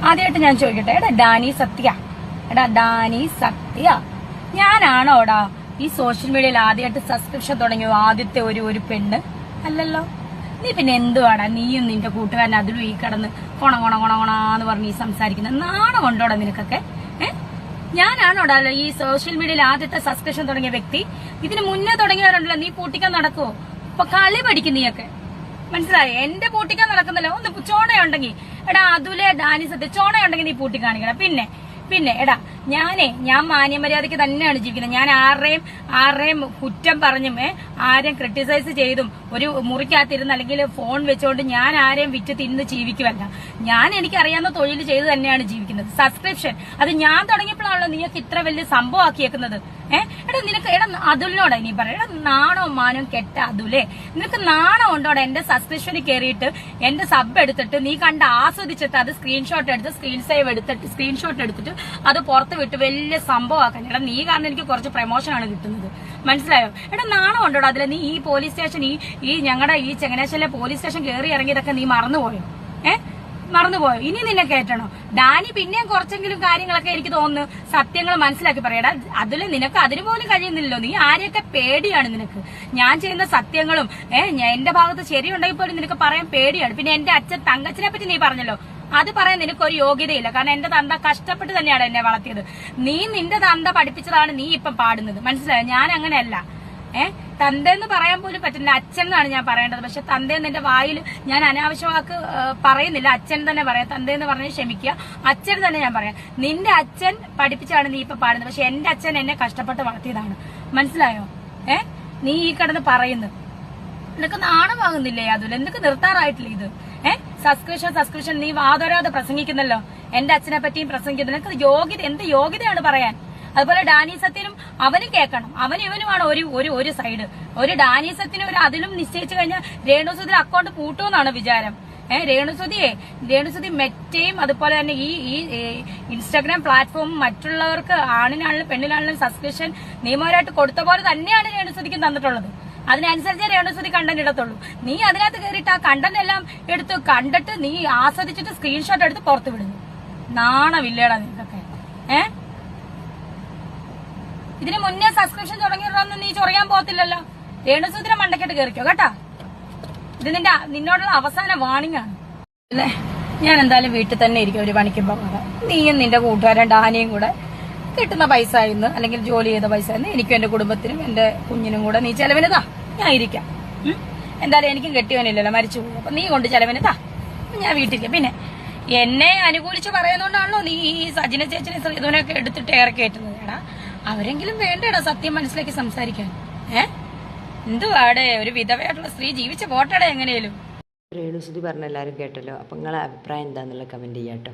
ആദ്യമായിട്ട് ഞാൻ ചോദിക്കട്ടെ, എടാ ഡാനി സത്യ, എടാ ഡാനി സത്യ, ഞാനാണോടാ ഈ സോഷ്യൽ മീഡിയയിൽ ആദ്യമായിട്ട് സബ്സ്ക്രിപ്ഷൻ തുടങ്ങിയോ ആദ്യത്തെ ഒരു പെണ്ണ്? അല്ലല്ലോ. നീ പിന്നെ എന്തുവാടാ നീയും നിന്റെ കൂട്ടുകാരൻ അതിലും ഈ കിടന്ന് കൊണാന്ന് പറഞ്ഞ് ഈ സംസാരിക്കുന്നത്? നാണം കൊണ്ടോടാ നിനക്കൊക്കെ? ഞാനാണോടാ ഈ സോഷ്യൽ മീഡിയയിൽ ആദ്യത്തെ സബ്സ്ക്രിപ്ഷൻ തുടങ്ങിയ വ്യക്തി? ഇതിന് മുന്നേ തുടങ്ങിയവരുണ്ടല്ലോ, നീ പൂട്ടിക്കാൻ നടക്കുവോ? ഇപ്പൊ കളി പഠിക്കും നീയൊക്കെ, മനസ്സിലായോ? എന്റെ പൂട്ടിക്കാൻ നടക്കുന്നല്ലോ. ഒന്ന് ചോണയുണ്ടെങ്കിൽ എടാ അതുലെ ഡാനി സത്യ ചോണയുണ്ടെങ്കിൽ നീ പൂട്ടി കാണിക്കണം. പിന്നെ എടാ ഞാൻ മാന്യമര്യാദയ്ക്ക് തന്നെയാണ് ജീവിക്കുന്നത്. ഞാൻ ആരുടെയും കുറ്റം പറഞ്ഞും ആരെയും ക്രിട്ടിസൈസ് ചെയ്തും ഒരു മുറിക്കകത്തിരുന്ന് അല്ലെങ്കിൽ ഫോൺ വെച്ചുകൊണ്ട് ഞാൻ ആരെയും വിറ്റ് തിന്ന് ജീവിക്കുമല്ല. ഞാൻ എനിക്കറിയാവുന്ന തൊഴിൽ ചെയ്ത് തന്നെയാണ് ജീവിക്കുന്നത്. സബ്സ്ക്രിപ്ഷൻ അത് ഞാൻ തുടങ്ങിയപ്പോഴാണല്ലോ നീയൊക്കെ ഇത്ര വലിയ സംഭവം ആക്കിയേക്കുന്നത്. എടാ നിനക്ക് അതുലിനോടാ നീ പറയാം, എടാ നാണോ മാനോ കെട്ട അതുലേ, നിനക്ക് നാണം ഉണ്ടോടെ എന്റെ സബ്സ്ക്രിപ്ഷനിൽ കയറിയിട്ട് എന്റെ സബ് എടുത്തിട്ട് നീ കണ്ട് ആസ്വദിച്ചിട്ട് അത് സ്ക്രീൻഷോട്ട് എടുത്തിട്ട് അത് പുറത്ത് വിട്ട് വലിയ സംഭവമാക്കാൻ? എടാ നീ കാരണം എനിക്ക് കുറച്ച് പ്രമോഷനാണ് കിട്ടുന്നത്, മനസ്സിലായോ? എടാ നാണം ഉണ്ടോടാ അതിലെ? നീ ഈ പോലീസ് സ്റ്റേഷൻ ഈ ഞങ്ങളുടെ ഈ ചങ്ങനാശ്ശേരിയിലെ പോലീസ് സ്റ്റേഷൻ കയറി ഇറങ്ങിയതൊക്കെ നീ മറന്നുപോയോ? മറന്നുപോയോ? ഇനി നിന്നെ കയറ്റണോ? ഡാനി പിന്നെയും കുറച്ചെങ്കിലും കാര്യങ്ങളൊക്കെ എനിക്ക് തോന്നുന്നു സത്യങ്ങൾ മനസ്സിലാക്കി പറയടാ. അതിൽ നിനക്ക് അതിന് പോലും കഴിയുന്നില്ലല്ലോ. നീ ആരെയൊക്കെ പേടിയാണ് നിനക്ക്? ഞാൻ ചെയ്യുന്ന സത്യങ്ങളും എന്റെ ഭാഗത്ത് ശരിയുണ്ടെങ്കിൽ പോലും നിനക്ക് പറയാൻ പേടിയാണ്. പിന്നെ എന്റെ അച്ഛൻ തങ്കച്ചനെ പറ്റി നീ പറഞ്ഞല്ലോ, അത് പറയാൻ നിനക്കൊരു യോഗ്യതയില്ല. കാരണം എന്റെ തന്ത കഷ്ടപ്പെട്ട് തന്നെയാണ് എന്നെ വളർത്തിയത്. നീ നിന്റെ തന്ത പഠിപ്പിച്ചതാണ് നീ ഇപ്പം പാടുന്നത്, മനസ്സിലായോ? ഞാൻ അങ്ങനെയല്ല. തന്തേന്ന് പറയാൻ പോലും പറ്റില്ല, അച്ഛൻ എന്നാണ് ഞാൻ പറയേണ്ടത്. പക്ഷെ തന്തേന്ന് എന്റെ വായിൽ ഞാൻ അനാവശ്യവാക്ക് പറയുന്നില്ല, അച്ഛൻ തന്നെ പറയാം. തന്തേന്ന് പറഞ്ഞ് ക്ഷമിക്കുക, അച്ഛൻ തന്നെ ഞാൻ പറയാം. നിന്റെ അച്ഛൻ പഠിപ്പിച്ചാണ് നീ ഇപ്പൊ പാടുന്നത്. പക്ഷെ എന്റെ അച്ഛൻ എന്നെ കഷ്ടപ്പെട്ട് വളർത്തിയതാണ്, മനസ്സിലായോ? നീ ഈ കിടന്ന് പറയുന്നത് നിനക്ക് നാണമാകുന്നില്ലേ? അതുപോലെ എന്തൊക്കെ നിർത്താറായിട്ടില്ല ഇത്? സബ്സ്ക്രിപ്ഷൻ നീ വാതോരാതെ പ്രസംഗിക്കുന്നല്ലോ. എന്റെ അച്ഛനെ പറ്റിയും പ്രസംഗിക്കുന്നു. നിനക്ക് എന്ത് യോഗ്യതയാണ് പറയാൻ? അതുപോലെ ഡാനി സത്യനും അവനും കേൾക്കണം, ഇവനുമാണ് ഒരു സൈഡ്. ഒരു ഡാനി സത്യനും ഒരു അതിലും നിശ്ചയിച്ചു കഴിഞ്ഞാൽ രേണുസുതി അക്കൗണ്ട് പൂട്ടുമെന്നാണ് വിചാരം. രേണുസുതി മെറ്റയും അതുപോലെ തന്നെ ഈ ഇൻസ്റ്റാഗ്രാം പ്ലാറ്റ്ഫോമും മറ്റുള്ളവർക്ക് ആണിനാണെങ്കിലും പെണ്ണിനാണെങ്കിലും സബ്സ്ക്രിപ്ഷൻ നിയമപരമായിട്ട് കൊടുത്ത പോലെ തന്നെയാണ് രേണുസുതിക്കും തന്നിട്ടുള്ളത്. അതിനനുസരിച്ചേ രേണുസുതി കണ്ടന്റ് ഇടത്തുള്ളൂ. നീ അതിനകത്ത് കയറിയിട്ട് ആ കണ്ടന്റ് എല്ലാം എടുത്ത് കണ്ടിട്ട് നീ ആസ്വദിച്ചിട്ട് സ്ക്രീൻഷോട്ട് എടുത്ത് പുറത്തു വിടുന്നു. നാണമില്ലേടാ നിനക്കൊക്കെ? ഇതിന് മുന്നേ സബ്സ്ക്രിപ്ഷൻ തുടങ്ങിയിട്ടൊന്നും നീ ചൊറിയാൻ പോകത്തില്ലല്ലോ. രേണുസുതിനെ മണ്ടക്കെട്ട് കയറിക്കോ കേട്ടാ. ഇത് നിന്നോടുള്ള അവസാന വാണിംഗ് ആണ് അല്ലേ? ഞാൻ എന്തായാലും വീട്ടിൽ തന്നെ ഇരിക്കും, ഒരു പണിക്കും പോകാതെ. നീയും നിന്റെ കൂട്ടുകാരൻ ഡാനിയും കൂടെ കിട്ടുന്ന പൈസ ഇന്ന് അല്ലെങ്കിൽ ജോലി ചെയ്ത പൈസ ഇന്ന് എനിക്കും എന്റെ കുടുംബത്തിനും എന്റെ കുഞ്ഞിനും കൂടെ നീ ചെലവിനതാ. ഞാൻ ഇരിക്കാം. എന്തായാലും എനിക്കും കെട്ടിയവനില്ലല്ലോ, മരിച്ചു പോകും. അപ്പൊ നീ കൊണ്ട് ചെലവിനതാ, ഞാൻ വീട്ടിലേക്ക്. പിന്നെ എന്നെ അനുകൂലിച്ച് പറയുന്നോണ്ടാണല്ലോ നീ ഈ സജിന ചേച്ചിനെ ശ്രീധുവിനൊക്കെ എടുത്തിട്ട് ഏറെ കയറ്റുന്നത്. എടാ അവരെങ്കിലും വേണ്ടേടാ സത്യം മനസ്സിലാക്കി സംസാരിക്കാൻ. എന്തുവാടെ ഒരു വിധവയായിട്ടുള്ള സ്ത്രീ ജീവിച്ച് പോട്ടടാ എങ്ങനെയും. രേണുസുതി പറഞ്ഞ എല്ലാവരും കേട്ടല്ലോ. അപ്പം നിങ്ങളെ അഭിപ്രായം എന്താണെന്നുള്ള കമൻറ്റ് ചെയ്യാം കേട്ടോ.